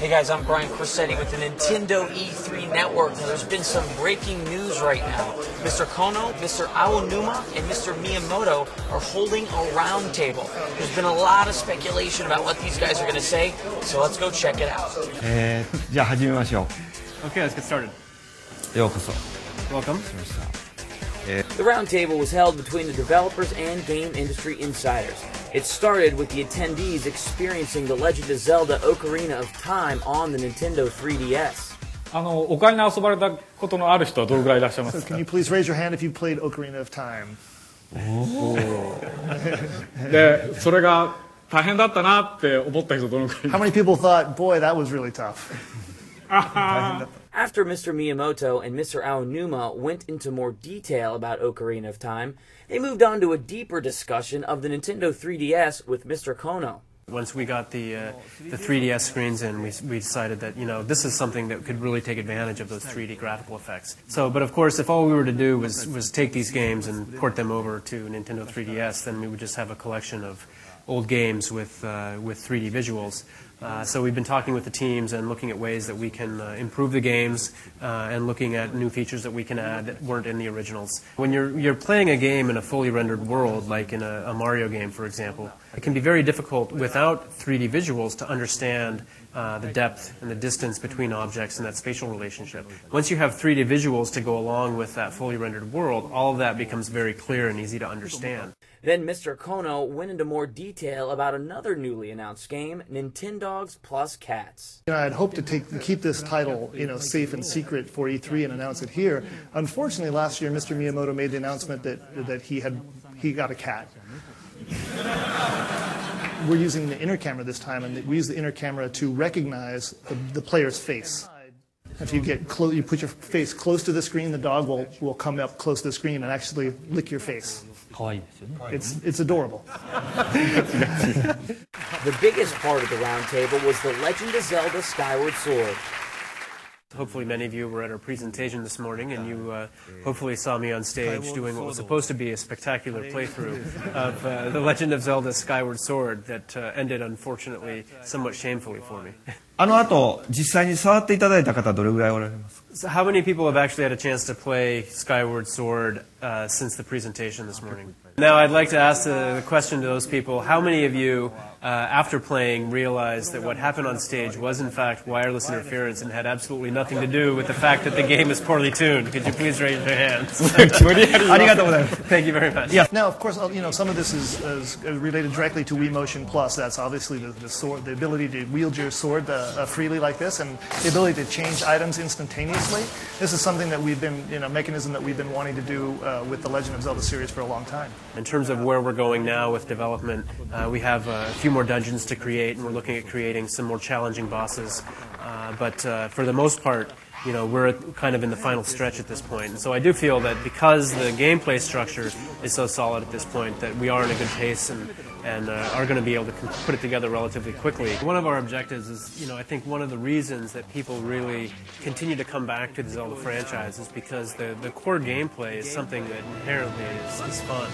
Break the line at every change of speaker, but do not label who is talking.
Hey guys, I'm Brian Corsetti with the Nintendo E3 Network. Now, there's been some breaking news right now. Mr. Kono, Mr. Aonuma, and Mr. Miyamoto are holding a roundtable. There's been a lot of speculation about what these guys are going to say, so let's go check it out.
じゃあ始めましょう。
Okay, let's get started.
ようこそ。
Welcome.
The roundtable was held between the developers and game industry insiders. It started with the attendees experiencing the Legend of Zelda Ocarina of Time on the Nintendo 3DS.
オカリナ遊ばれたことのある人はどれぐらいいらっしゃいます
So
か
can you please raise your hand if you played Ocarina of Time?
で、それが大変だったなって思った人どのくらい
How many people thought, boy, that was really tough?
After Mr. Miyamoto and Mr. Aonuma went into more detail about Ocarina of Time, they moved on to a deeper discussion of the Nintendo 3DS with Mr. Kono.
Once we got the 3DS screens in, we decided that, this is something that could really take advantage of those 3D graphical effects. So, but of course, if all we were to do was take these games and port them over to Nintendo 3DS, then we would just have a collection of old games with 3D visuals. So we've been talking with the teams and looking at ways that we can improve the games and looking at new features that we can add that weren't in the originals. When you're playing a game in a fully rendered world, like in a Mario game, for example, it can be very difficult without 3D visuals to understand the depth and the distance between objects and that spatial relationship. Once you have 3D visuals to go along with that fully rendered world, all of that becomes very clear and easy to understand.
Then Mr. Kono went into more detail about another newly announced game, Nintendogs plus Cats.
I'd hoped to keep this title, safe and secret for E3 and announce it here. Unfortunately, last year, Mr. Miyamoto made the announcement that he got a cat. We're using the inner camera this time, and we use the inner camera to recognize the player's face. If you get close, you put your face close to the screen, the dog will come up close to the screen and actually lick your face. It's adorable.
The biggest part of the roundtable was the Legend of Zelda Skyward Sword.
Hopefully many of you were at our presentation this morning and you hopefully saw me on stage doing what was supposed to be a spectacular playthrough of The Legend of Zelda Skyward Sword that ended unfortunately somewhat shamefully for me.
あの後、実際に触っていただいた方どれぐらいおられますか
So how many people have actually had a chance to play Skyward Sword since the presentation this morning? Now I'd like to ask the question to those people, how many of you after playing realized that what happened on stage was in fact wireless interference and had absolutely nothing to do with the fact that the game is poorly tuned? Could you please raise your hands?
ありがとうございます。
Thank you very much.
Now, of course, some of this is related directly to Wii Motion Plus. That's obviously the sword, the ability to wield your sword freely like this, and the ability to change items instantaneously. This is something that we've been, mechanism that we've been wanting to do with the Legend of Zelda series for a long time.
In terms of where we're going now with development, we have a few more dungeons to create, and we're looking at creating some more challenging bosses. But for the most part, we're kind of in the final stretch at this point. And so I do feel that because the gameplay structure is so solid at this point, that we are in a good pace and are going to be able to put it together relatively quickly. One of our objectives is, I think one of the reasons that people really continue to come back to the Zelda franchise is because the core gameplay is something that inherently is fun.